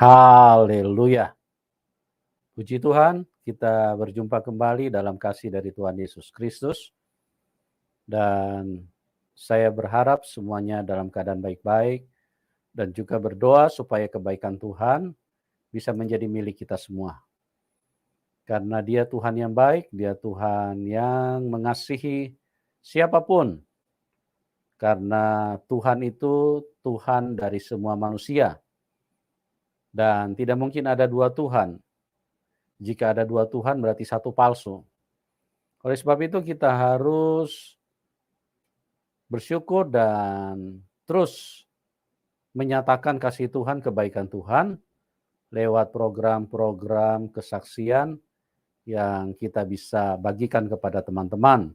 Haleluya. Puji Tuhan, kita berjumpa kembali dalam kasih dari Tuhan Yesus Kristus. Dan saya berharap semuanya dalam keadaan baik-baik dan juga berdoa supaya kebaikan Tuhan bisa menjadi milik kita semua. Karena Dia Tuhan yang baik, Dia Tuhan yang mengasihi siapapun. Karena Tuhan itu Tuhan dari semua manusia. Dan tidak mungkin ada dua Tuhan. Jika ada dua Tuhan berarti satu palsu. Oleh sebab itu kita harus bersyukur dan terus menyatakan kasih Tuhan, kebaikan Tuhan lewat program-program kesaksian yang kita bisa bagikan kepada teman-teman.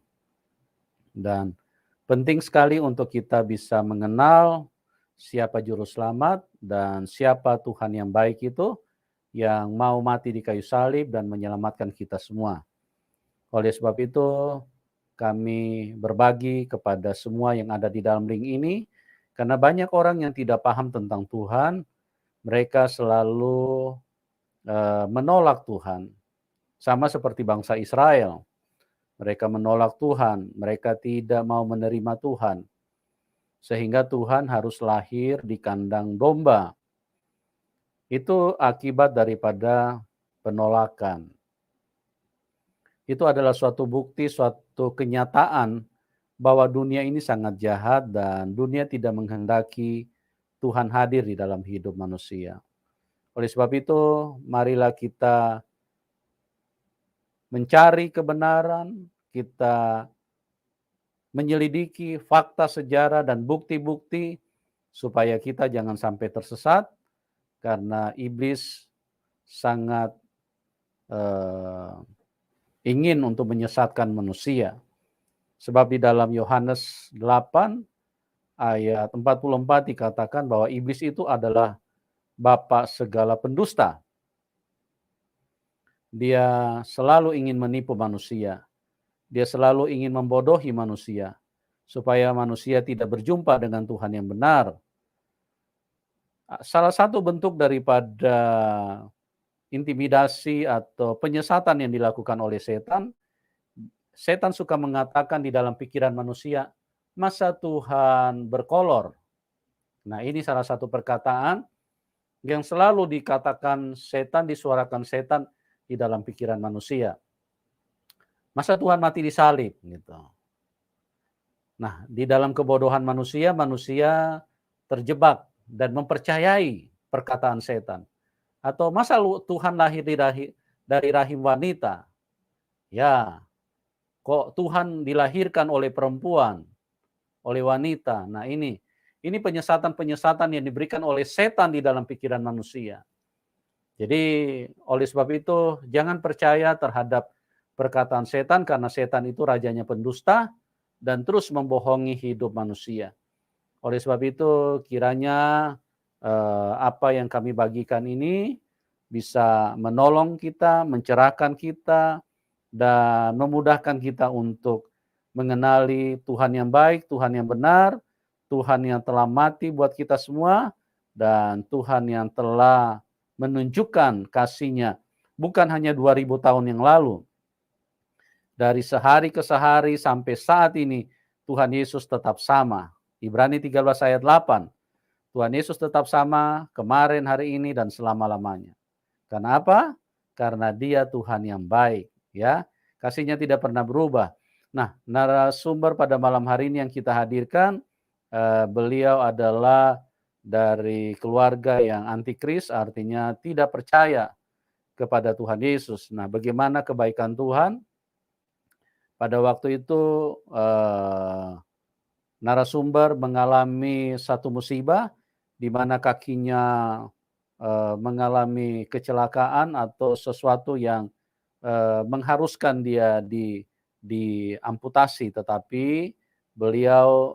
Dan penting sekali untuk kita bisa mengenal siapa juru selamat dan siapa Tuhan yang baik itu, yang mau mati di kayu salib dan menyelamatkan kita semua. Oleh sebab itu, kami berbagi kepada semua yang ada di dalam link ini, karena banyak orang yang tidak paham tentang Tuhan, mereka selalu menolak Tuhan. Sama seperti bangsa Israel, mereka menolak Tuhan, mereka tidak mau menerima Tuhan. Sehingga Tuhan harus lahir di kandang domba. Itu akibat daripada penolakan. Itu adalah suatu bukti, suatu kenyataan bahwa dunia ini sangat jahat dan dunia tidak menghendaki Tuhan hadir di dalam hidup manusia. Oleh sebab itu, marilah kita mencari kebenaran, kita menyelidiki fakta sejarah dan bukti-bukti supaya kita jangan sampai tersesat, karena iblis sangat ingin untuk menyesatkan manusia. Sebab di dalam Yohanes 8 ayat 44 dikatakan bahwa iblis itu adalah bapa segala pendusta. Dia selalu ingin menipu manusia. Dia selalu ingin membodohi manusia supaya manusia tidak berjumpa dengan Tuhan yang benar. Salah satu bentuk daripada intimidasi atau penyesatan yang dilakukan oleh setan, setan suka mengatakan di dalam pikiran manusia, masa Tuhan berkolor? Nah, ini salah satu perkataan yang selalu dikatakan setan, disuarakan setan di dalam pikiran manusia. Masa Tuhan mati di salib? Gitu. Nah, di dalam kebodohan manusia, manusia terjebak dan mempercayai perkataan setan. Atau masa Tuhan lahir dari rahim wanita? Ya, kok Tuhan dilahirkan oleh perempuan, oleh wanita? Nah, ini penyesatan-penyesatan yang diberikan oleh setan di dalam pikiran manusia. Jadi oleh sebab itu jangan percaya terhadap perkataan setan, karena setan itu rajanya pendusta dan terus membohongi hidup manusia. Oleh sebab itu kiranya apa yang kami bagikan ini bisa menolong kita, mencerahkan kita, dan memudahkan kita untuk mengenali Tuhan yang baik, Tuhan yang benar, Tuhan yang telah mati buat kita semua, dan Tuhan yang telah menunjukkan kasih-Nya bukan hanya 2000 tahun yang lalu. Dari sehari ke sehari sampai saat ini Tuhan Yesus tetap sama. Ibrani 13 ayat 8. Tuhan Yesus tetap sama kemarin, hari ini, dan selama-lamanya. Karena apa? Karena Dia Tuhan yang baik, ya. Kasih-Nya tidak pernah berubah. Nah, narasumber pada malam hari ini yang kita hadirkan, beliau adalah dari keluarga yang antikris, artinya tidak percaya kepada Tuhan Yesus. Nah, bagaimana kebaikan Tuhan? Pada waktu itu narasumber mengalami satu musibah di mana kakinya mengalami kecelakaan atau sesuatu yang mengharuskan dia diamputasi, tetapi beliau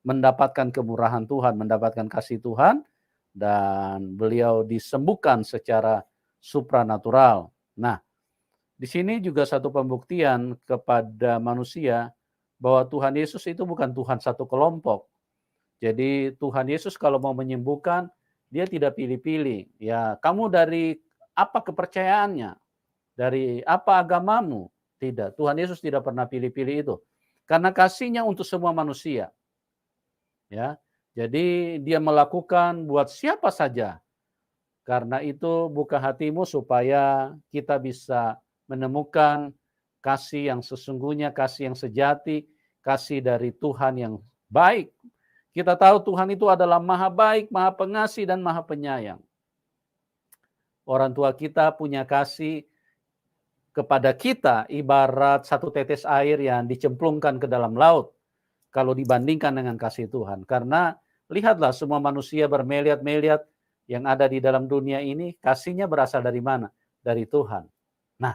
mendapatkan kemurahan Tuhan, mendapatkan kasih Tuhan, dan beliau disembuhkan secara supranatural. Nah, di sini juga satu pembuktian kepada manusia bahwa Tuhan Yesus itu bukan Tuhan satu kelompok. Jadi Tuhan Yesus kalau mau menyembuhkan, Dia tidak pilih-pilih. Ya, kamu dari apa kepercayaannya? Dari apa agamamu? Tidak. Tuhan Yesus tidak pernah pilih-pilih itu. Karena kasih-Nya untuk semua manusia. Ya. Jadi dia melakukan buat siapa saja. Karena itu buka hatimu supaya kita bisa menemukan kasih yang sesungguhnya, kasih yang sejati, kasih dari Tuhan yang baik. Kita tahu Tuhan itu adalah Maha Baik, Maha Pengasih, dan Maha Penyayang. Orang tua kita punya kasih kepada kita ibarat satu tetes air yang dicemplungkan ke dalam laut kalau dibandingkan dengan kasih Tuhan. Karena lihatlah semua manusia bermiliat-miliat yang ada di dalam dunia ini, kasihnya berasal dari mana? Dari Tuhan. Nah,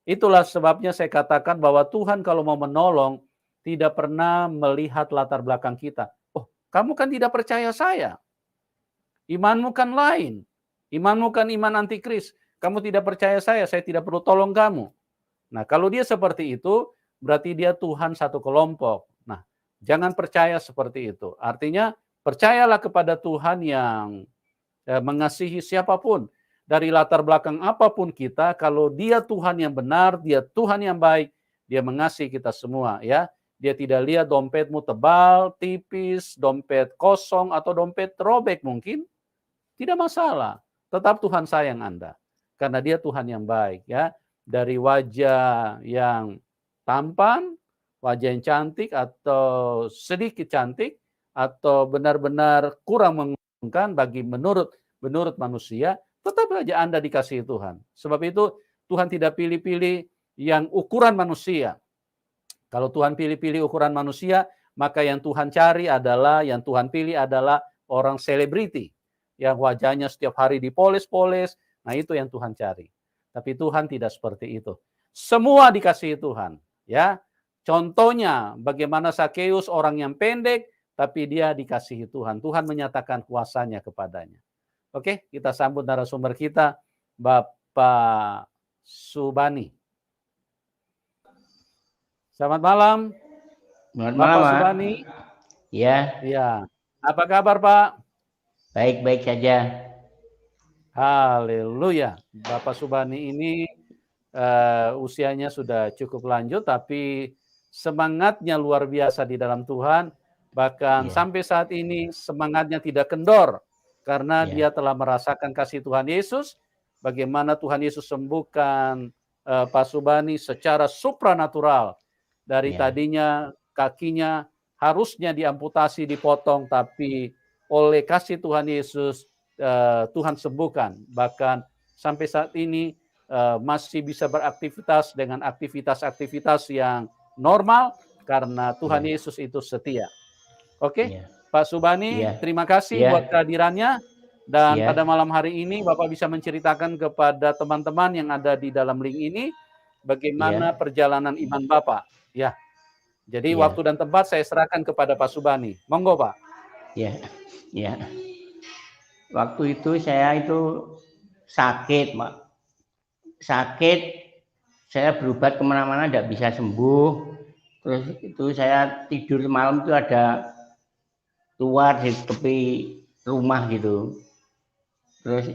itulah sebabnya saya katakan bahwa Tuhan kalau mau menolong, tidak pernah melihat latar belakang kita. Oh, kamu kan tidak percaya saya. Imanmu kan lain. Imanmu kan iman antikris. Kamu tidak percaya saya tidak perlu tolong kamu. Nah, kalau dia seperti itu, berarti dia Tuhan satu kelompok. Nah, jangan percaya seperti itu. Artinya, percayalah kepada Tuhan yang mengasihi siapapun. Dari latar belakang apapun kita, kalau dia Tuhan yang benar, dia Tuhan yang baik, dia mengasihi kita semua. Ya, dia tidak lihat dompetmu tebal, tipis, dompet kosong, atau dompet robek mungkin. Tidak masalah. Tetap Tuhan sayang Anda. Karena dia Tuhan yang baik. Ya, dari wajah yang tampan, wajah yang cantik, atau sedikit cantik, atau benar-benar kurang menguntungkan bagi menurut manusia, tetap saja Anda dikasihi Tuhan. Sebab itu Tuhan tidak pilih-pilih yang ukuran manusia. Kalau Tuhan pilih-pilih ukuran manusia, maka yang Tuhan cari adalah, yang Tuhan pilih adalah orang selebriti. Yang wajahnya setiap hari dipoles-poles, nah itu yang Tuhan cari. Tapi Tuhan tidak seperti itu. Semua dikasihi Tuhan. Ya, contohnya bagaimana Sakeus orang yang pendek, tapi dia dikasihi Tuhan. Tuhan menyatakan kuasanya kepadanya. Oke, kita sambut narasumber kita, Bapak Subani. Selamat malam. Selamat Bapak malam, Subani. Ya. Iya. Apa kabar, Pak? Baik-baik saja. Haleluya. Bapak Subani ini usianya sudah cukup lanjut, tapi semangatnya luar biasa di dalam Tuhan. Bahkan sampai saat ini semangatnya tidak kendor. Karena dia telah merasakan kasih Tuhan Yesus. Bagaimana Tuhan Yesus sembuhkan Pak Subani secara supranatural. Dari tadinya kakinya harusnya diamputasi, dipotong, tapi oleh kasih Tuhan Yesus, Tuhan sembuhkan. Bahkan sampai saat ini masih bisa beraktivitas dengan aktivitas-aktivitas yang normal karena Tuhan Yesus itu setia. Oke, Pak Subani, terima kasih buat kehadirannya. Dan pada malam hari ini Bapak bisa menceritakan kepada teman-teman yang ada di dalam link ini bagaimana perjalanan iman Bapak. Ya, jadi waktu dan tempat saya serahkan kepada Pak Subani. Monggo, Pak. Ya. Waktu itu saya itu sakit, Pak. Sakit, saya berobat kemana-mana tidak bisa sembuh. Terus itu saya tidur malam itu ada keluar di tepi rumah gitu. Terus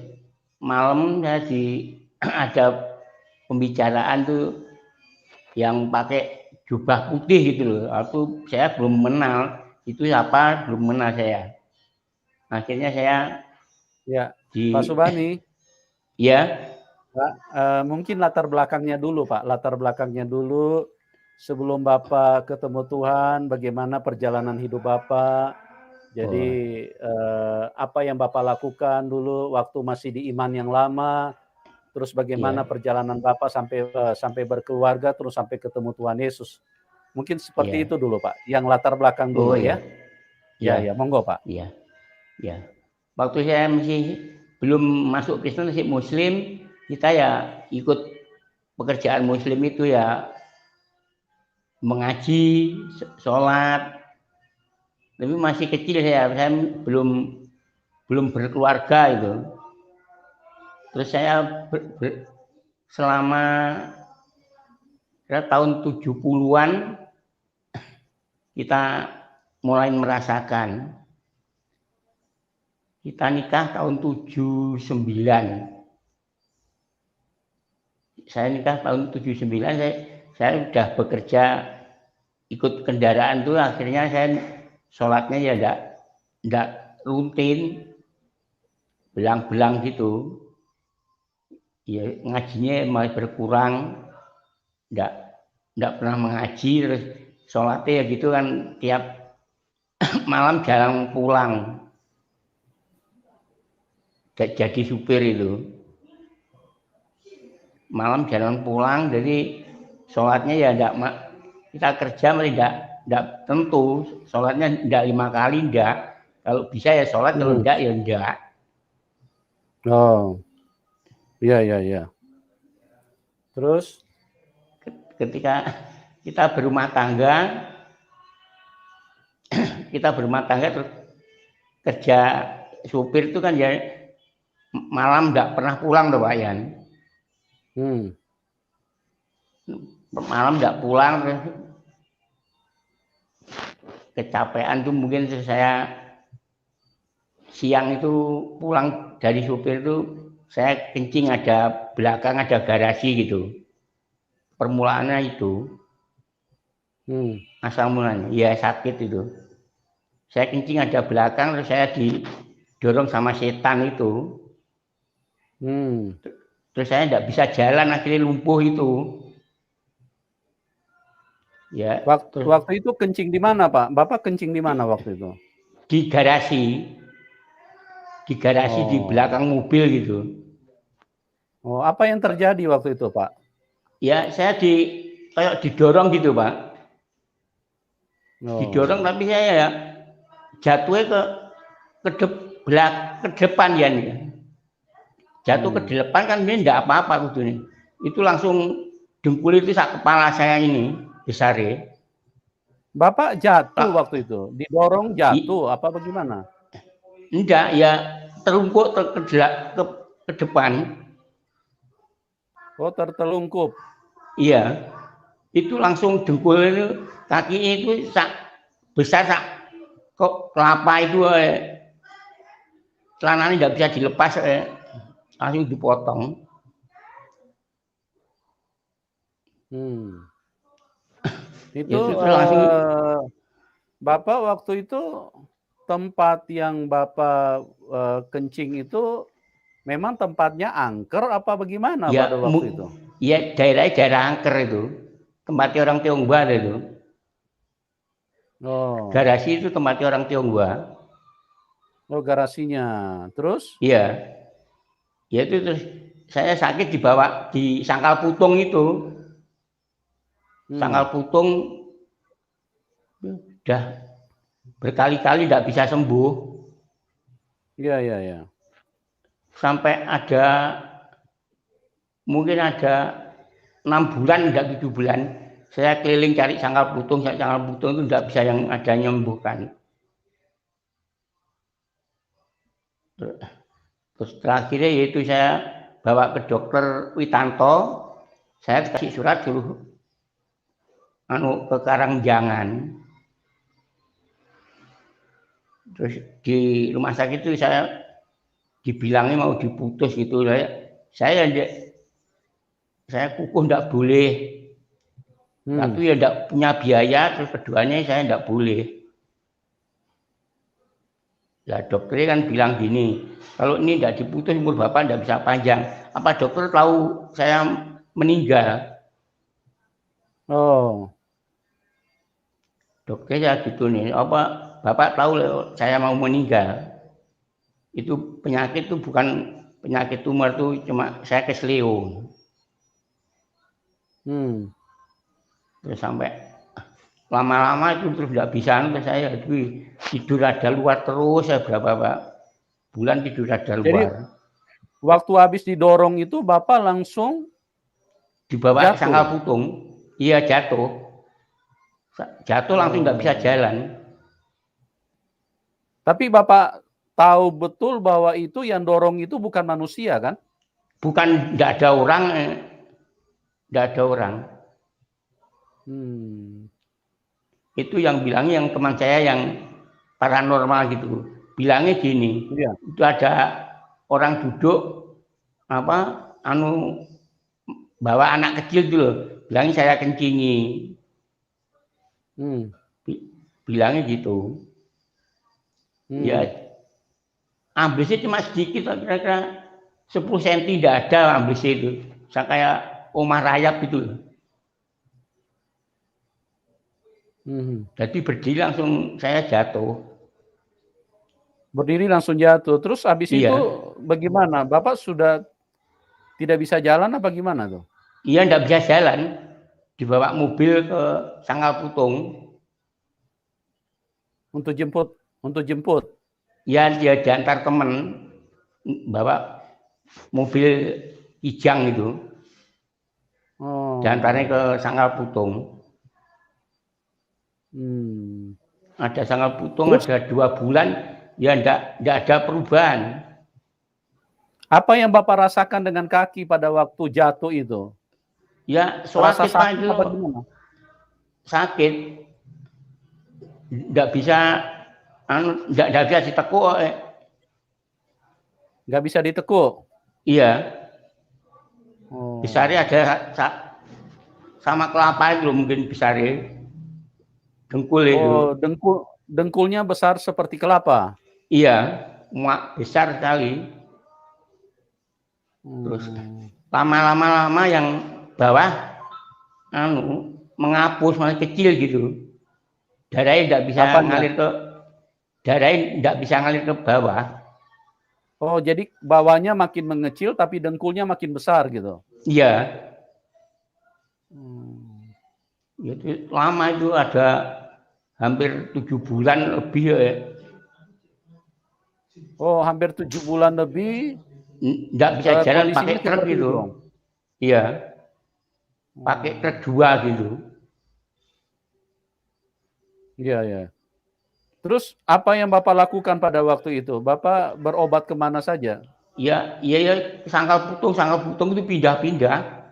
malam saya ada pembicaraan tuh yang pakai jubah putih gitu loh. Aku saya belum mengenal itu siapa, belum mengenal saya. Akhirnya saya Pak Subani. Pak, mungkin latar belakangnya dulu, Pak. Latar belakangnya dulu sebelum Bapak ketemu Tuhan, bagaimana perjalanan hidup Bapak. Jadi apa yang Bapak lakukan dulu waktu masih di iman yang lama, terus bagaimana perjalanan Bapak sampai berkeluarga, terus sampai ketemu Tuhan Yesus. Mungkin seperti itu dulu, Pak. Yang latar belakang dulu ya. Ya, monggo, Pak. Iya. Waktu saya masih belum masuk Kristen, masih Muslim, kita ya ikut pekerjaan Muslim itu ya mengaji, sholat. Tapi masih kecil saya belum berkeluarga itu. Terus saya selama tahun 70-an kita mulai merasakan Kita nikah tahun 79. Saya nikah tahun 79, saya sudah bekerja ikut kendaraan tuh, akhirnya saya sholatnya ya enggak rutin, belang-belang gitu. Ya ngajinya malah berkurang, enggak pernah mengaji, terus sholatnya ya gitu kan, tiap malam jarang pulang. Jadi supir itu. Malam jarang pulang, jadi sholatnya ya kita kerja enggak tentu, sholatnya enggak 5 kali, enggak. Kalau bisa ya sholat, kalau enggak ya enggak. Oh, iya, iya, iya. Terus? Ketika kita berumah tangga terus kerja supir itu kan ya malam enggak pernah pulang loh Pak Yan. Malam enggak pulang, terus kecapean tuh mungkin saya siang itu pulang dari supir itu saya kencing, ada belakang ada garasi gitu. Permulaannya itu. Asal mulanya ya sakit itu. Saya kencing ada belakang, terus saya didorong sama setan itu. Terus saya enggak bisa jalan, akhirnya lumpuh itu. Ya. Waktu itu kencing di mana Pak? Bapak kencing di mana waktu itu? Di garasi. Di garasi di belakang mobil gitu. Oh, apa yang terjadi waktu itu Pak? Ya saya kayak didorong gitu Pak. Didorong tapi saya ya jatuhnya ke depan ya nih. Jatuh ke depan kan ini enggak apa-apa gitu nih. Itu langsung dengkul itu sak kepala saya ini besar ya. Bapak jatuh waktu itu, didorong jatuh apa bagaimana? Enggak, ya terlungkup ke depan. Oh, tertelungkup. Iya. Itu langsung dengkul itu, kakinya itu besar kok kelapa itu celananya enggak bisa dilepas, langsung dipotong. Itu langsung, Bapak waktu itu tempat yang Bapak kencing itu memang tempatnya angker apa bagaimana ya, pada waktu itu? Ya daerah angker itu, tempatnya orang Tionghoa itu. Garasi itu tempatnya orang Tionghoa. Oh, garasinya. Terus? Iya. Ya itu terus saya sakit dibawa di Sangkal Putung itu. Sangkal Putung udah berkali-kali tidak bisa sembuh. Iya, iya, iya. Sampai mungkin ada 6 bulan, enggak 7 bulan. Saya keliling cari Sangkal Putung itu enggak bisa yang ada nyembuhkan. Terus terakhirnya yaitu saya bawa ke dokter Witanto, saya kasih surat suruh ke Karangjangan. Terus di rumah sakit itu saya dibilangnya mau diputus gitu. Saya kukuh enggak boleh. Satu ya enggak punya biaya, terus keduanya saya enggak boleh. Ya dokternya kan bilang gini, kalau ini enggak diputus umur Bapak enggak bisa panjang. Apa dokter tahu saya meninggal? Dokternya gitu nih, apa Bapak tahu saya mau meninggal? Itu penyakit itu bukan penyakit tumor, itu cuma saya kesleo. Terus sampai lama-lama itu terus enggak bisa, terus saya tidur ada luar terus, saya berapa bulan tidur ada luar. Jadi waktu habis didorong itu Bapak langsung dibawa ke Sangkal Putung. Iya, jatuh langsung enggak bisa jalan. Tapi Bapak tahu betul bahwa itu yang dorong itu bukan manusia kan? Bukan, enggak ada orang. Itu yang bilangnya yang teman saya yang paranormal gitu. bilangnya gini, Iya. itu ada orang duduk apa bawa anak kecil dulu, bilangnya saya kencingi. Bilangnya gitu. Ya, amblisnya cuma sedikit, kira-kira 10 cm tidak ada amblisnya itu. Saya kayak omah rayap gitu. Jadi berdiri langsung saya jatuh. Berdiri langsung jatuh. Terus habis Iya. itu bagaimana? Bapak sudah tidak bisa jalan apa gimana tuh? Iya, enggak bisa jalan. Dibawa mobil ke Sangkal Putung. Untuk jemput. Ya, dia diantar teman bawa mobil Kijang itu. Diantarnya ke Sangkal Putung. Ada Sangkal Putung. Terus, ada 2 bulan, ya enggak ada perubahan. Apa yang Bapak rasakan dengan kaki pada waktu jatuh itu? Ya, rasa sakit apa gimana? Sakit. Enggak bisa ditekuk. Nggak bisa ditekuk? Iya. Besarnya ada sama kelapa itu mungkin besarnya. Dengkul itu. Dengkulnya besar seperti kelapa? Iya, besar sekali. Terus lama-lama yang bawah menghapus, malah kecil gitu. Darahnya tidak bisa ngalir ke bawah. Oh, jadi bawahnya makin mengecil tapi dengkulnya makin besar gitu? Iya. Itu lama, itu ada hampir 7 bulan lebih ya. Oh, hampir 7 bulan lebih. Nggak bisa jalan pakai truk gitu. Iya. Pakai truk 2 gitu. Iya. Terus apa yang Bapak lakukan pada waktu itu? Bapak berobat kemana saja? Iya, Sangkal Putung itu pindah-pindah.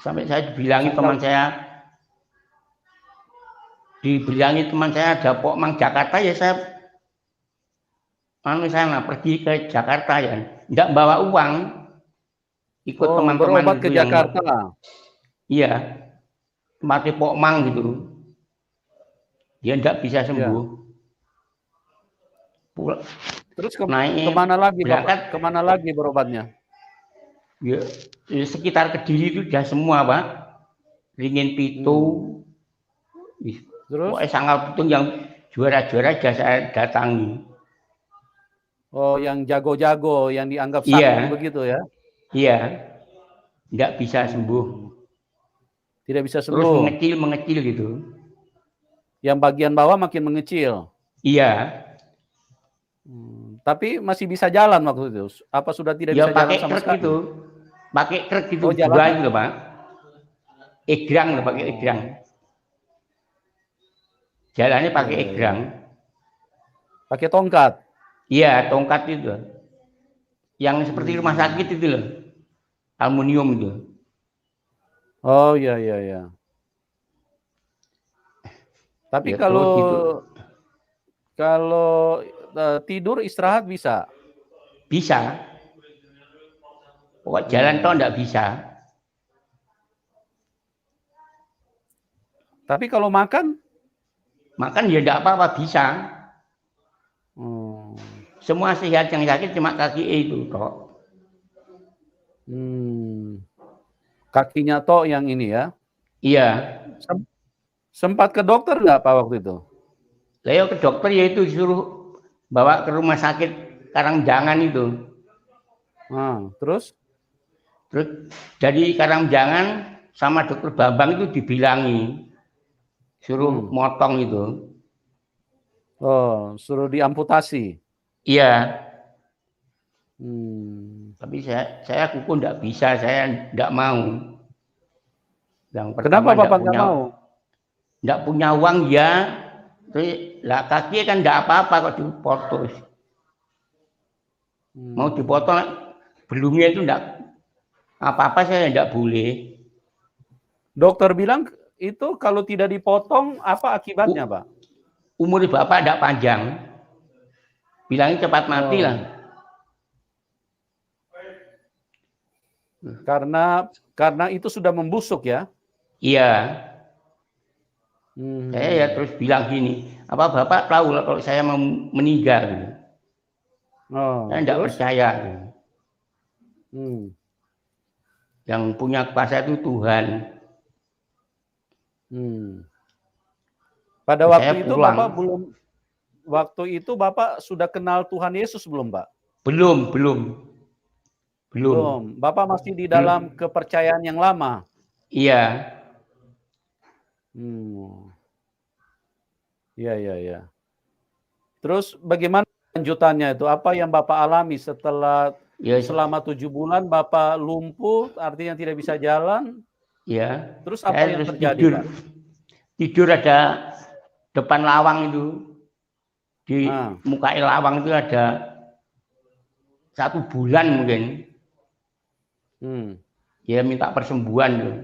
Sampai saya dibilangi teman saya ada Pokmang Jakarta, ya saya pergi ke Jakarta ya. Enggak bawa uang. Ikut teman-teman berobat ke Jakarta. Iya. Tempatnya Pokmang gitu. Dia enggak bisa sembuh. Terus kemana lagi Bapak? Kemana lagi berobatnya? Ya, sekitar Kediri itu sudah semua, Pak. Ringin Pitu. Terus? Sangkal Putung yang juara-juara sudah saya datangi. Oh, yang jago-jago, yang dianggap sakti begitu ya? Iya. Enggak bisa sembuh. Tidak bisa sembuh. Terus mengecil gitu. Yang bagian bawah makin mengecil. Iya. Tapi masih bisa jalan waktu itu. Apa sudah tidak bisa jalan sama sekali? Itu. Pakai truk itu. Jalan itu, Pak. Egrang, pakai egrang. Jalannya pakai egrang. Pakai tongkat? Iya, tongkat itu. Yang seperti rumah sakit itu loh. Aluminium itu. Oh, iya. Tapi ya, kalau tidur istirahat bisa? Bisa. Pokok jalan toh enggak bisa. Tapi kalau makan? Makan ya enggak apa-apa, bisa. Semua sehat, yang sakit cuma kaki itu toh. Kakinya toh yang ini ya? Iya. Sempat ke dokter nggak Pak waktu itu? Lah ke dokter ya itu disuruh bawa ke rumah sakit Karangjangan itu. Terus dari Karangjangan sama dokter Bambang itu dibilangi suruh motong itu. Oh, suruh diamputasi. Iya. Tapi saya kuku enggak bisa, saya enggak mau. Kenapa Bapak enggak mau? Enggak punya uang ya. Lah kaki kan enggak apa-apa kok dipotong. Mau dipotong belumnya itu enggak apa-apa, saya enggak boleh. Dokter bilang itu kalau tidak dipotong apa akibatnya, Pak? umur Bapak tidak panjang. Bilangnya cepat mati lah. Karena itu sudah membusuk ya? Iya. Saya ya terus bilang gini, apa Bapak tahu lah kalau saya mau meninggal? Saya tidak percaya. Yang punya kuasa itu Tuhan. Pada waktu itu pulang. Bapak belum, waktu itu Bapak sudah kenal Tuhan Yesus belum, Pak? Belum. Bapak masih di dalam kepercayaan yang lama? Iya. Iya. Terus bagaimana lanjutannya itu? Apa yang Bapak alami setelah selama 7 bulan Bapak lumpuh, artinya tidak bisa jalan? Iya. Terus apa yang terjadi, Pak? Tidur ada depan lawang itu. Di muka lawang itu ada 1 bulan mungkin. Ya minta persembuhan tuh.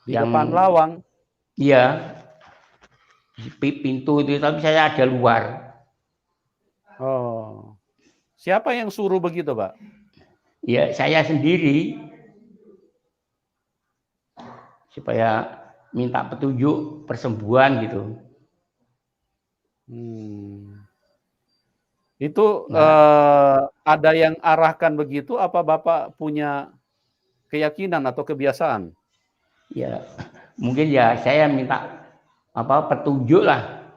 Di depan lawang? Iya. Di pintu itu, tapi saya ada luar. Siapa yang suruh begitu, Pak? Ya, saya sendiri. Supaya minta petunjuk persembuhan gitu. Itu ada yang arahkan begitu, apa Bapak punya keyakinan atau kebiasaan? Ya, mungkin ya saya minta petunjuk lah.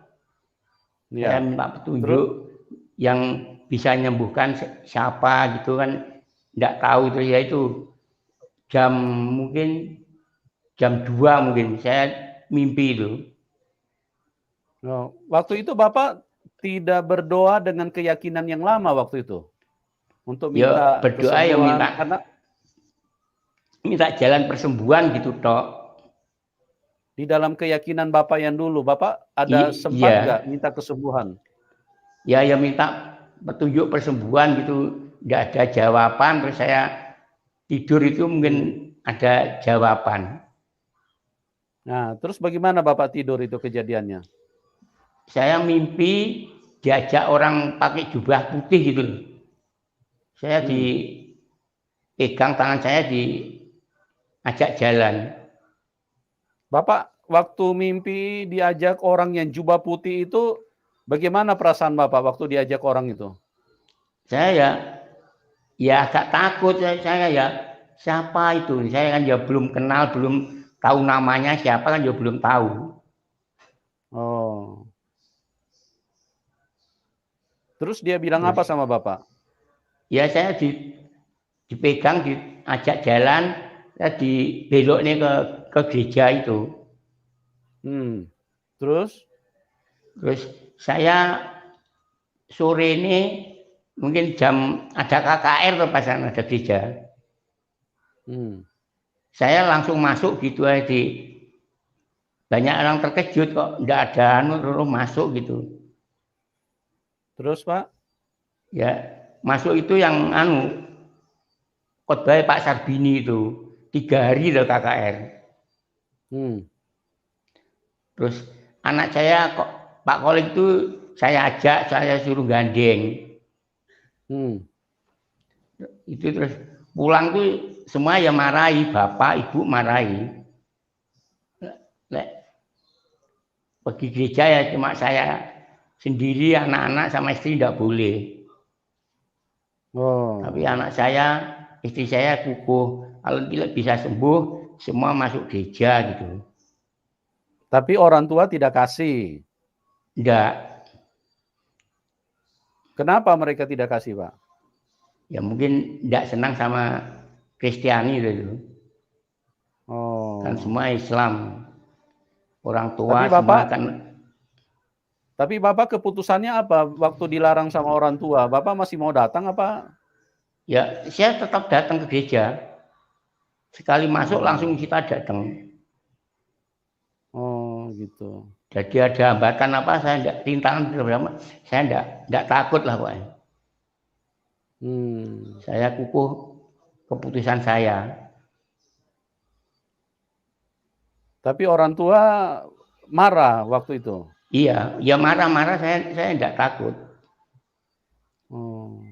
Saya minta petunjuk yang bisa menyembuhkan siapa gitu kan, tidak tahu itu ya itu mungkin jam 2 mungkin saya mimpi itu. Waktu itu Bapak tidak berdoa dengan keyakinan yang lama waktu itu untuk minta berdoa ya minta jalan persembuhan gitu toh. Di dalam keyakinan Bapak yang dulu, Bapak ada sempat nggak minta kesembuhan? Ya minta petunjuk persembuhan gitu, nggak ada jawaban, terus saya tidur itu mungkin ada jawaban. Nah, terus bagaimana Bapak tidur itu kejadiannya? Saya mimpi diajak orang pakai jubah putih gitu. Saya dipegang tangan saya, diajak jalan. Bapak waktu mimpi diajak orang yang jubah putih itu, bagaimana perasaan Bapak waktu diajak orang itu? Saya ya agak takut, saya ya siapa itu? Saya kan ya belum kenal, belum tahu namanya siapa kan ya belum tahu. Terus dia bilang apa sama Bapak? Ya saya dipegang, diajak jalan, saya dibeloknya ke gereja itu. Terus saya sore ini mungkin jam ada KKR tuh pas ada gereja. Saya langsung masuk gitu aja. Banyak orang terkejut kok enggak ada terus masuk gitu. Terus Pak? Ya masuk itu yang khotbah Pak Sarbini itu 3 hari loh KKR. Terus anak saya kok Pak Kolik itu saya ajak, saya suruh gandeng. Itu terus pulang tuh semua ya marahi, bapak ibu marahi. Pergi gereja ya cuma saya sendiri, anak-anak sama istri tidak boleh. Tapi anak saya, istri saya kukuh, kalau tidak bisa sembuh semua masuk gereja gitu. Tapi orang tua tidak kasih? Enggak. Kenapa mereka tidak kasih, Pak? Ya mungkin tidak senang sama Kristiani itu. Kan semua Islam. Orang tua semua kan. Tapi Bapak keputusannya apa waktu dilarang sama orang tua? Bapak masih mau datang apa? Ya, saya tetap datang ke gereja. Sekali masuk langsung kita datang. Gitu. Jadi ada hambatan apa, saya enggak, rintangan berapa, saya enggak takut lah Pak. Saya kukuh keputusan saya. Tapi orang tua marah waktu itu? Iya, ya marah-marah, saya enggak takut. Oh.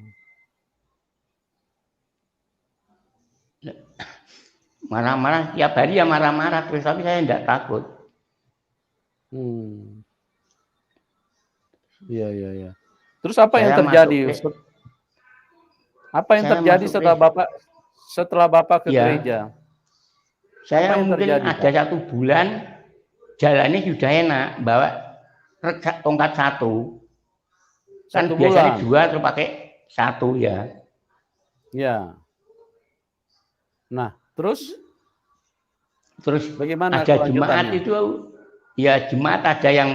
Marah-marah, tiap hari ya marah-marah terus, tapi saya enggak takut. Iya, iya, iya. Terus apa yang Saya terjadi? masuk Apa yang saya terjadi masuk setelah Bapak ke ya, gereja? saya Apa yang mungkin terjadi, ada Pak? 1 bulan jalannya sudah enak, bawa tongkat 1. Kan 1 biasanya bulan? 2 terus pakai 1 ya. Ya. Nah, terus Terus bagaimana ada jemaat kelanjutannya? itu, ya jemaat ada yang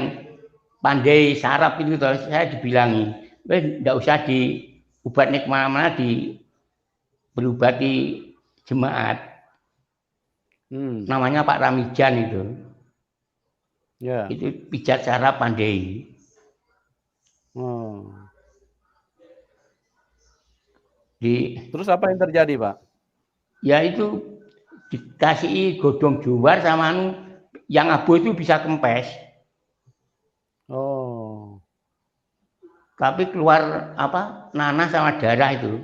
pandai sarap itu, saya dibilangi, enggak usah diobati kemana-mana, berobati jemaat. Namanya Pak Ramijan itu. Ya. Itu pijat sarap pandai. Oh. Terus Terus apa yang terjadi, Pak? ya itu dikasih godong jowar sama yang abu itu bisa kempes. Oh. Tapi keluar nanah sama darah itu.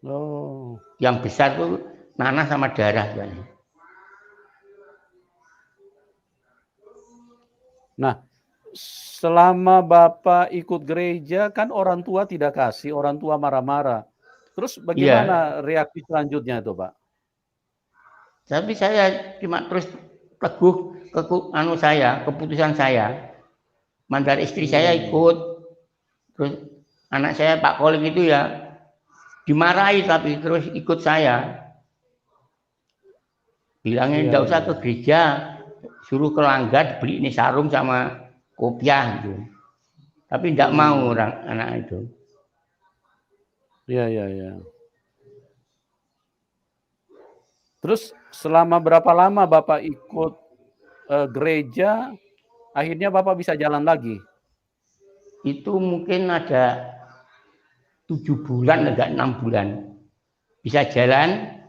Oh. Yang besar tuh nanah sama darah. Nah, selama Bapak ikut gereja kan orang tua tidak kasih, orang tua marah-marah. Terus Iya. bagaimana reaksi selanjutnya itu, Pak? Tapi saya cuma terus teguh keputusan saya. Mandar istri saya ikut, terus anak saya Pak Koling itu ya dimarahi tapi terus ikut saya. Bilangnya enggak usah ke gereja, suruh ke Langgar beli ini sarung sama kopiah gitu. Tapi enggak mau orang anak itu. Iya, iya, iya. Terus selama berapa lama Bapak ikut gereja, akhirnya Bapak bisa jalan lagi? Itu mungkin ada 7 bulan, enggak 6 bulan. Bisa jalan,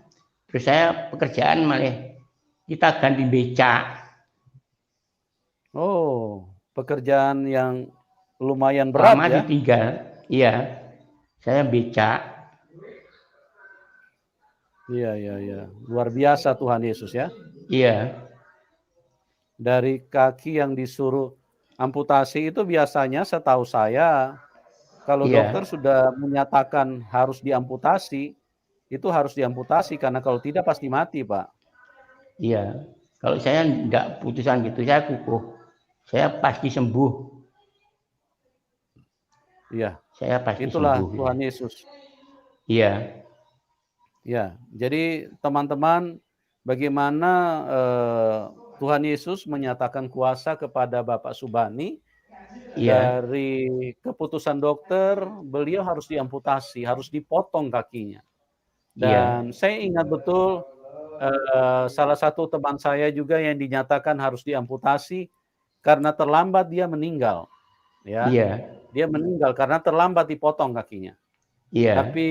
terus saya pekerjaan malah kita ganti becak. Oh, pekerjaan yang lumayan berat Lama ya? ditinggal, iya. Saya becak. Iya, iya, iya. Luar biasa Tuhan Yesus ya. Iya. Dari kaki yang disuruh amputasi itu biasanya setahu saya, kalau dokter Iya. sudah menyatakan harus diamputasi, itu harus diamputasi karena kalau tidak pasti mati, Pak. Iya. Kalau saya enggak putusan gitu, saya kukuh. Saya pasti sembuh. Iya. Saya pasti Itulah sembuh. Tuhan Yesus. Iya. Ya, jadi teman-teman, bagaimana Tuhan Yesus menyatakan kuasa kepada Bapak Subani, Iya. dari keputusan dokter, beliau harus diamputasi, harus dipotong kakinya. Iya. Dan saya ingat betul, salah satu teman saya juga yang dinyatakan harus diamputasi, karena terlambat dia meninggal, ya. Iya. Dia meninggal karena terlambat dipotong kakinya. Iya. Tapi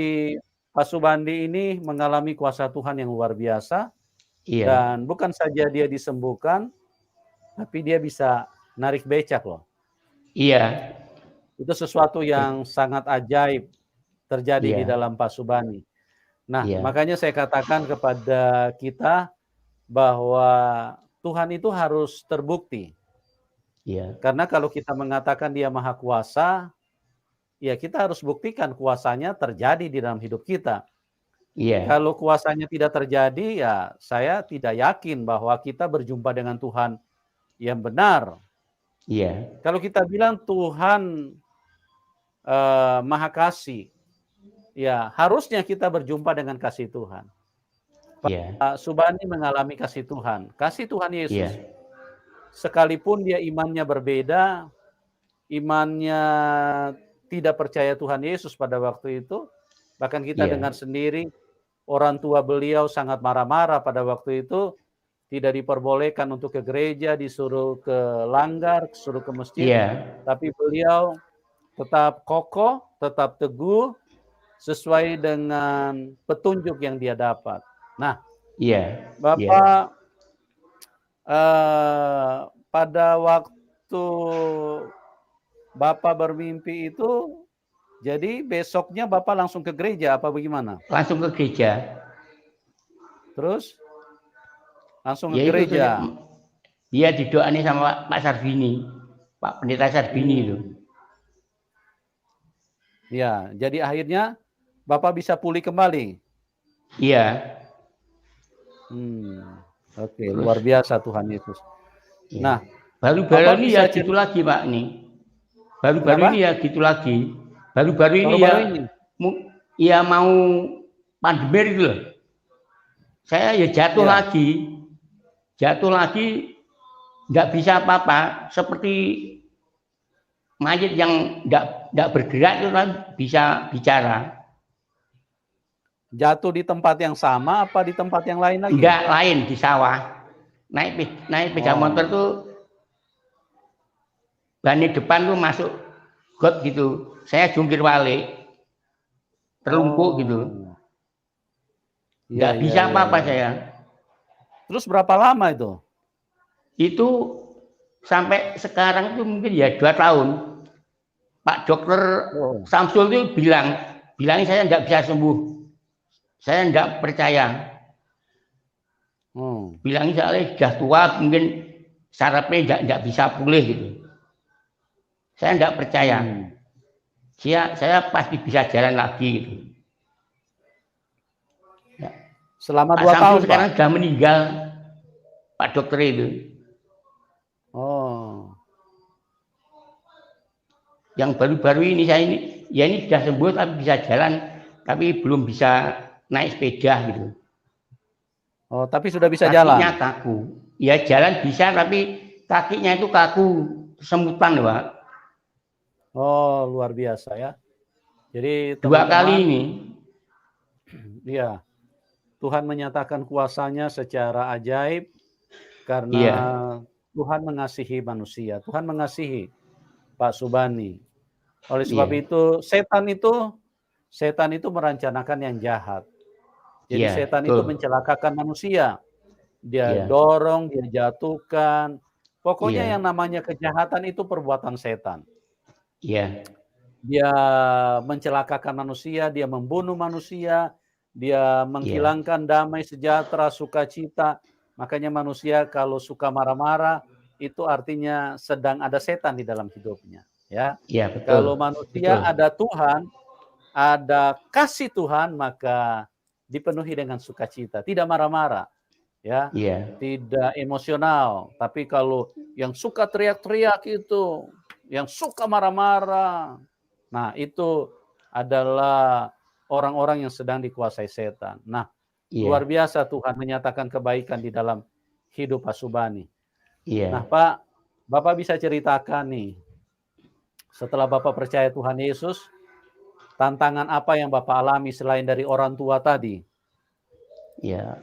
Pak Subandi ini mengalami kuasa Tuhan yang luar biasa, Iya. dan bukan saja dia disembuhkan, tapi dia bisa narik becak loh. Iya. Itu sesuatu yang sangat ajaib terjadi di Iya. dalam Pak Subani. Nah, Iya. makanya saya katakan kepada kita bahwa Tuhan itu harus terbukti. Iya. Karena kalau kita mengatakan Dia Maha Kuasa, ya kita harus buktikan kuasanya terjadi di dalam hidup kita. Iya. Kalau kuasanya tidak terjadi, ya saya tidak yakin bahwa kita berjumpa dengan Tuhan yang benar. Iya. Kalau kita bilang Tuhan Maha Kasih, ya harusnya kita berjumpa dengan kasih Tuhan. Iya. Pak Subani mengalami kasih Tuhan Yesus. Iya. Sekalipun dia imannya berbeda, imannya tidak percaya Tuhan Yesus pada waktu itu, bahkan kita dengar Iya. sendiri orang tua beliau sangat marah-marah pada waktu itu, tidak diperbolehkan untuk ke gereja, disuruh ke Langgar, disuruh ke masjid, Iya. tapi beliau tetap kokoh, tetap teguh, sesuai dengan petunjuk yang dia dapat. Nah, Iya. Iya. Bapak pada waktu Bapak bermimpi itu, jadi besoknya Bapak langsung ke gereja apa bagaimana? Langsung ke gereja. Terus langsung ke Ya itu gereja. dia didoain sama Pak Sarbini, Pak Pendeta Sarbini itu. Ya, jadi akhirnya Bapak bisa pulih kembali. Iya. Oke, luar biasa Tuhan Yesus. Ya. Nah, baru-baru ini ya bisa gitu lagi Pak nih. Baru-baru ini ya gitu lagi. Baru-baru ini Baru-baru ya ini. Ya mau pandemi itu loh. Saya ya jatuh lagi, nggak bisa apa-apa, seperti mayat yang nggak bergerak itu kan bisa bicara. Jatuh di tempat yang sama apa di tempat yang lain lagi? Enggak, lain di sawah. Naik sepeda motor tuh ban depan tuh masuk got gitu. Saya jungkir balik, terlumpuk gitu. Nggak bisa apa-apa saya. Terus berapa lama itu? Itu sampai sekarang itu mungkin ya 2 tahun. Pak Dokter Samsul itu bilangnya saya nggak bisa sembuh. Saya nggak percaya. Bilangnya saya sudah tua, mungkin sarafnya nggak bisa pulih gitu. Saya nggak percaya. Saya pasti bisa jalan lagi gitu. Ya. Selama 2 tahun tahun sekarang Pak? sudah meninggal Pak Dokter itu. Yang baru-baru ini saya ini sudah sembuh tapi bisa jalan, tapi belum bisa naik sepeda gitu. Tapi sudah bisa kakinya jalan? Kaku. Ya jalan bisa tapi kakinya itu kaku, semutan Pak. Luar biasa ya. Jadi 2 kali ini. Iya. Tuhan menyatakan kuasanya secara ajaib karena Tuhan mengasihi manusia. Tuhan mengasihi Pak Subani. Oleh sebab itu setan itu merencanakan yang jahat. Jadi setan itu mencelakakan manusia. Dia dorong, dia jatuhkan. Pokoknya yang namanya kejahatan itu perbuatan setan. Dia mencelakakan manusia, dia membunuh manusia, dia menghilangkan damai sejahtera, sukacita. Makanya manusia kalau suka marah-marah itu artinya sedang ada setan di dalam hidupnya. Ya. Betul. Kalau manusia ada Tuhan, ada kasih Tuhan, maka dipenuhi dengan sukacita, tidak marah-marah, ya, tidak emosional. Tapi kalau yang suka teriak-teriak itu, yang suka marah-marah, nah itu adalah orang-orang yang sedang dikuasai setan. Nah, luar biasa Tuhan menyatakan kebaikan di dalam hidup Pak Subani. Nah, Pak, Bapak bisa ceritakan nih, setelah Bapak percaya Tuhan Yesus, tantangan apa yang Bapak alami selain dari orang tua tadi? Ya,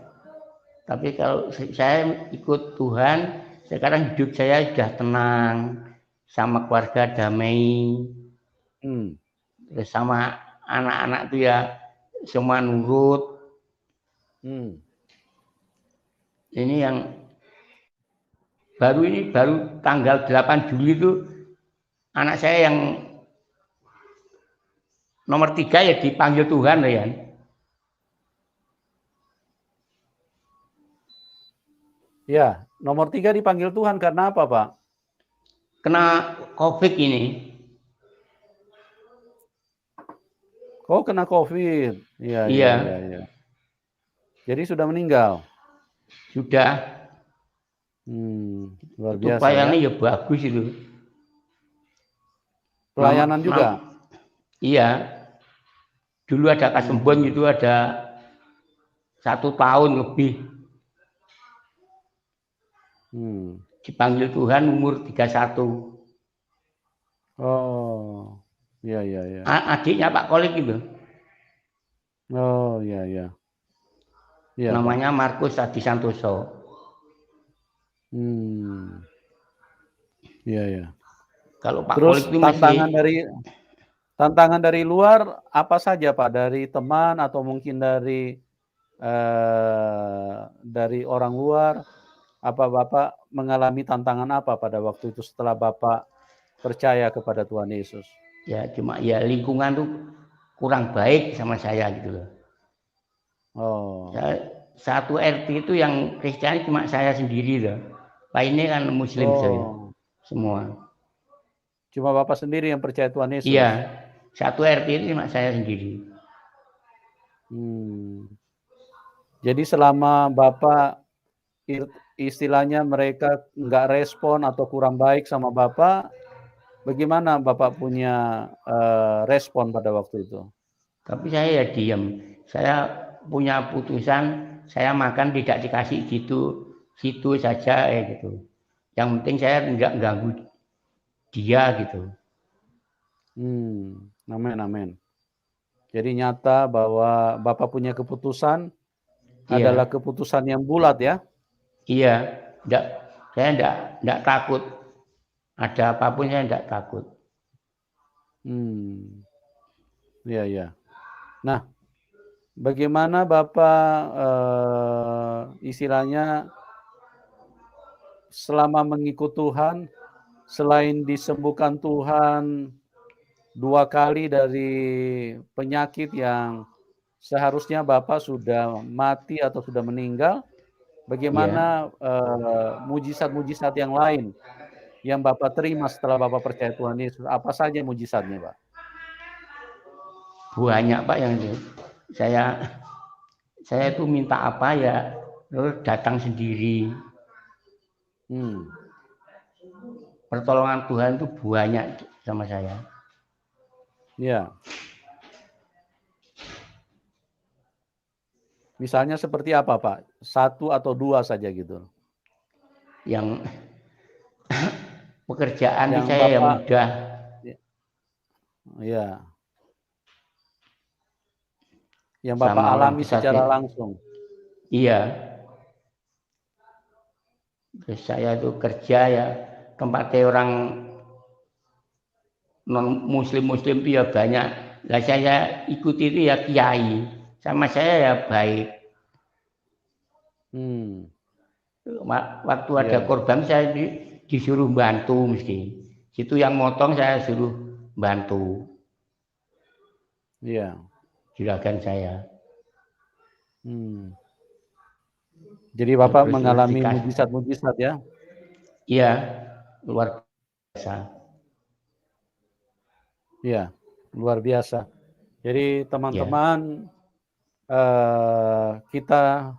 tapi kalau saya ikut Tuhan, sekarang hidup saya sudah tenang, sama keluarga damai, terus sama anak-anak itu ya semua nurut. Ini yang baru tanggal 8 Juli itu anak saya yang nomor 3 ya dipanggil Tuhan ya. Ya, nomor 3 dipanggil Tuhan karena apa, Pak? Kena COVID ini. Kena COVID. Iya. Jadi sudah meninggal? Sudah. Luar itu biasa pelayanannya ya. Ya bagus itu. Pelayanan juga? Iya. Dulu ada Kasembon itu ada 1 tahun lebih. Dipanggil Tuhan umur 31. Iya. Adiknya Pak Kolik itu. Iya. Namanya Markus Adi Santoso. Iya. Kalau Pak Terus Kolik itu tantangan dari luar apa saja Pak? Dari teman atau mungkin dari orang luar? Apa Bapak mengalami tantangan apa pada waktu itu setelah Bapak percaya kepada Tuhan Yesus? Ya cuma ya lingkungan tuh kurang baik sama saya gitu loh. Oh. Satu RT itu yang Kristen cuma saya sendiri loh. Lainnya kan Muslim saya semua. Cuma Bapak sendiri yang percaya Tuhan Yesus? Iya, satu RT itu cuma saya sendiri. Jadi selama Bapak istilahnya mereka nggak respon atau kurang baik sama Bapak, bagaimana Bapak punya respon pada waktu itu? Tapi saya ya diam. Saya punya putusan, saya makan tidak dikasih gitu saja gitu. Yang penting saya nggak ganggu dia gitu. Amin, amin. Jadi nyata bahwa Bapak punya keputusan adalah keputusan yang bulat ya? Iya, saya enggak takut. Ada apapun saya enggak takut. Iya, iya. Nah, bagaimana Bapak istilahnya selama mengikut Tuhan, selain disembuhkan Tuhan 2 kali dari penyakit yang seharusnya Bapak sudah mati atau sudah meninggal, bagaimana mujizat-mujizat yang lain yang Bapak terima setelah Bapak percaya Tuhan Yesus? Apa saja mujizatnya, Pak? Banyak Pak yang saya itu minta apa ya terus datang sendiri. Pertolongan Tuhan itu banyak sama saya. Ya. Misalnya seperti apa, Pak? 1 atau 2 saja gitu. Yang pekerjaan Yang saya Bapak, yang mudah. Ya. Yang Bapak alami secara langsung. Iya. Terus saya itu kerja ya tempatnya orang non muslim itu ya banyak. Lah saya ikuti itu ya kiai. Sama saya ya baik. Waktu ada korban saya disuruh bantu mesti. Situ yang motong saya suruh bantu. Iya. Juragan saya. Jadi Bapak mengalami mujizat-mujizat ya? Iya, luar biasa. Iya, luar biasa. Jadi teman-teman, kita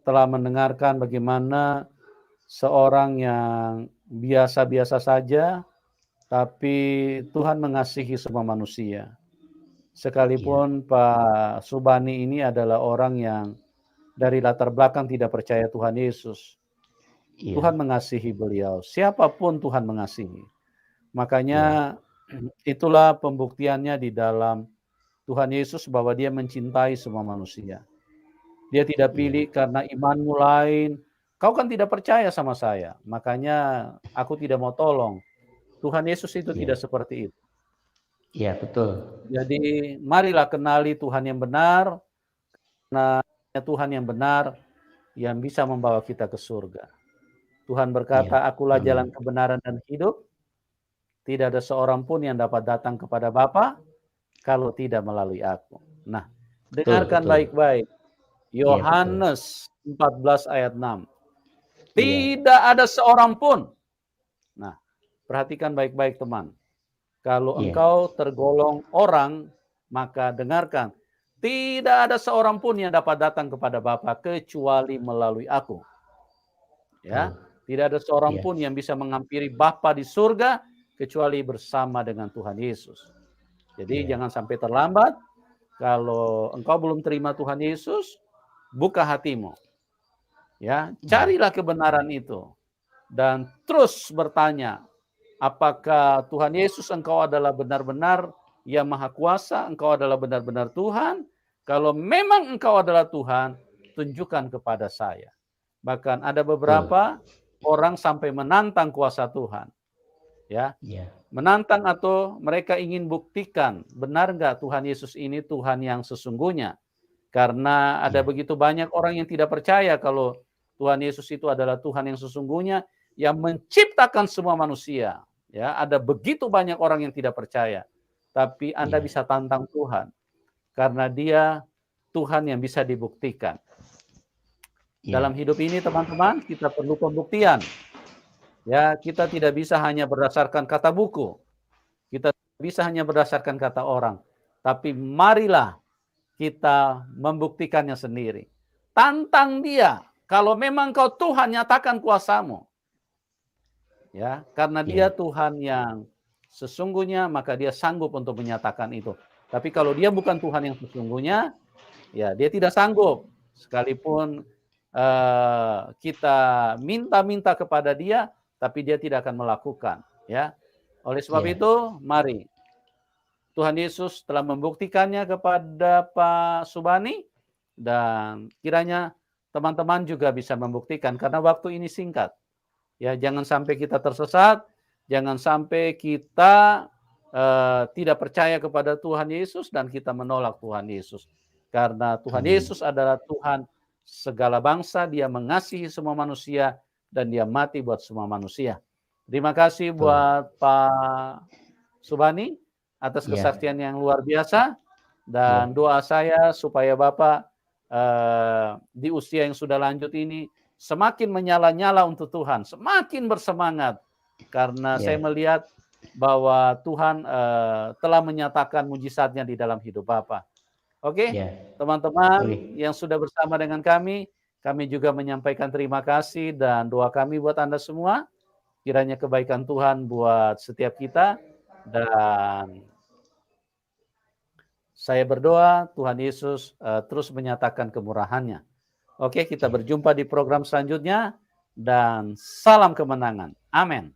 telah mendengarkan bagaimana seorang yang biasa-biasa saja, tapi Tuhan mengasihi semua manusia. Sekalipun Pak Subani ini adalah orang yang dari latar belakang tidak percaya Tuhan Yesus. Tuhan mengasihi beliau. Siapapun Tuhan mengasihi. Makanya itulah pembuktiannya di dalam Tuhan Yesus bahwa dia mencintai semua manusia. Dia tidak pilih karena imanmu lain. Kau kan tidak percaya sama saya. Makanya aku tidak mau tolong. Tuhan Yesus itu tidak seperti itu. Iya, betul. Jadi marilah kenali Tuhan yang benar. Karena Tuhan yang benar yang bisa membawa kita ke surga. Tuhan berkata, akulah jalan kebenaran dan hidup. Tidak ada seorang pun yang dapat datang kepada Bapa kalau tidak melalui aku. Nah, dengarkan baik-baik. Yohanes 14 ayat 6. Tidak ada seorang pun. Nah, perhatikan baik-baik teman. Kalau engkau tergolong orang, maka dengarkan. Tidak ada seorang pun yang dapat datang kepada Bapa kecuali melalui aku. Ya, tidak ada seorang pun yang bisa menghampiri Bapa di surga kecuali bersama dengan Tuhan Yesus. Jadi jangan sampai terlambat. Kalau engkau belum terima Tuhan Yesus, buka hatimu. Ya, carilah kebenaran itu dan terus bertanya, apakah Tuhan Yesus engkau adalah benar-benar yang maha kuasa, engkau adalah benar-benar Tuhan? Kalau memang engkau adalah Tuhan, tunjukkan kepada saya. Bahkan ada beberapa orang sampai menantang kuasa Tuhan. Ya. Menantang atau mereka ingin buktikan benar enggak Tuhan Yesus ini Tuhan yang sesungguhnya. Karena ada begitu banyak orang yang tidak percaya kalau Tuhan Yesus itu adalah Tuhan yang sesungguhnya yang menciptakan semua manusia. Ya, ada begitu banyak orang yang tidak percaya, tapi Anda Iya. bisa tantang Tuhan karena Dia Tuhan yang bisa dibuktikan. Iya. Dalam hidup ini teman-teman, kita perlu pembuktian. Ya, kita tidak bisa hanya berdasarkan kata buku. Kita bisa hanya berdasarkan kata orang. Tapi marilah kita membuktikannya sendiri. Tantang dia. Kalau memang kau Tuhan, nyatakan kuasamu. Ya, karena dia Tuhan yang sesungguhnya, maka dia sanggup untuk menyatakan itu. Tapi kalau dia bukan Tuhan yang sesungguhnya, ya dia tidak sanggup. Sekalipun kita minta-minta kepada dia, tapi dia tidak akan melakukan. Ya, oleh sebab itu, mari Tuhan Yesus telah membuktikannya kepada Pak Subani, dan kiranya teman-teman juga bisa membuktikan karena waktu ini singkat. Ya, jangan sampai kita tersesat, jangan sampai kita tidak percaya kepada Tuhan Yesus dan kita menolak Tuhan Yesus. Karena Tuhan Yesus adalah Tuhan segala bangsa, dia mengasihi semua manusia dan dia mati buat semua manusia. Terima kasih buat Pak Subani atas kesaksian yang luar biasa, dan doa saya supaya Bapak di usia yang sudah lanjut ini semakin menyala-nyala untuk Tuhan, semakin bersemangat, karena saya melihat bahwa Tuhan telah menyatakan mujizatnya di dalam hidup Bapak. Oke, teman-teman yang sudah bersama dengan kami juga menyampaikan terima kasih dan doa kami buat Anda semua. Kiranya kebaikan Tuhan buat setiap kita, dan saya berdoa Tuhan Yesus terus menyatakan kemurahan-Nya. Oke, kita berjumpa di program selanjutnya, dan salam kemenangan. Amin.